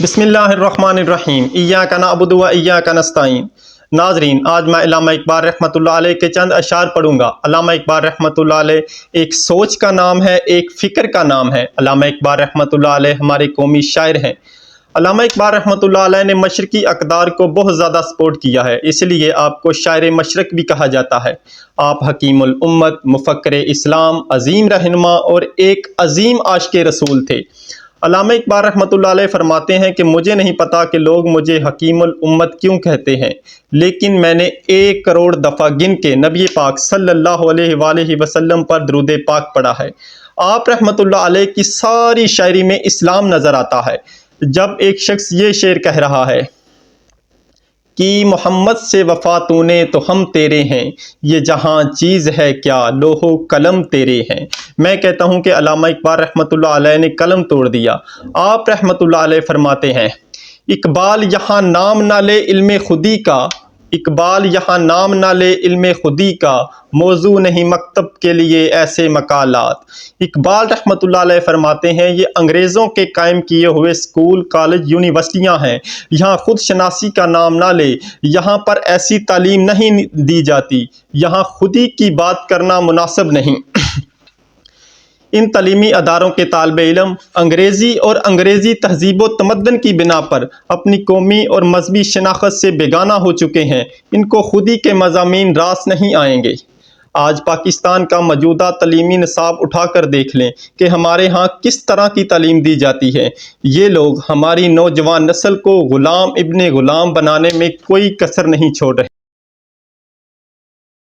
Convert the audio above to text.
بسم اللہ الرحمن الرحیم ایاک نعبد و ایاک نستعین۔ ناظرین، آج میں علامہ اقبال رحمۃ اللہ علیہ کے چند اشعار پڑھوں گا۔ علامہ اقبال رحمۃ اللہ علیہ ایک سوچ کا نام ہے، ایک فکر کا نام ہے۔ علامہ اقبال رحمۃ اللہ علیہ ہمارے قومی شاعر ہیں۔ علامہ اقبال رحمۃ اللہ علیہ نے مشرقی اقدار کو بہت زیادہ سپورٹ کیا ہے، اس لیے آپ کو شاعر مشرق بھی کہا جاتا ہے۔ آپ حکیم الامت، مفکر اسلام، عظیم رہنما اور ایک عظیم عاشق رسول تھے۔ علامہ اقبال رحمۃ اللہ علیہ فرماتے ہیں کہ مجھے نہیں پتا کہ لوگ مجھے حکیم الامت کیوں کہتے ہیں، لیکن میں نے 1 کروڑ دفعہ گن کے نبی پاک صلی اللہ علیہ وآلہ وسلم پر درود پاک پڑھا ہے۔ آپ رحمۃ اللہ علیہ کی ساری شاعری میں اسلام نظر آتا ہے۔ جب ایک شخص یہ شعر کہہ رہا ہے کہ محمد سے وفا تو نے تو ہم تیرے ہیں، یہ جہاں چیز ہے کیا لوح و قلم تیرے ہیں، میں کہتا ہوں کہ علامہ اقبال رحمۃ اللہ علیہ نے قلم توڑ دیا۔ آپ رحمۃ اللہ علیہ فرماتے ہیں، اقبال یہاں نام نہ لے علم خودی کا، اقبال یہاں نام نہ لے علم خودی کا، موضوع نہیں مکتب کے لیے ایسے مقالات۔ اقبال رحمۃ اللہ علیہ فرماتے ہیں، یہ انگریزوں کے قائم کیے ہوئے اسکول، کالج، یونیورسٹیاں ہیں، یہاں خود شناسی کا نام نہ لے، یہاں پر ایسی تعلیم نہیں دی جاتی، یہاں خودی کی بات کرنا مناسب نہیں۔ ان تعلیمی اداروں کے طالب علم انگریزی اور انگریزی تہذیب و تمدن کی بنا پر اپنی قومی اور مذہبی شناخت سے بیگانہ ہو چکے ہیں، ان کو خودی کے مضامین راس نہیں آئیں گے۔ آج پاکستان کا موجودہ تعلیمی نصاب اٹھا کر دیکھ لیں کہ ہمارے ہاں کس طرح کی تعلیم دی جاتی ہے۔ یہ لوگ ہماری نوجوان نسل کو غلام ابن غلام بنانے میں کوئی کسر نہیں چھوڑ رہے۔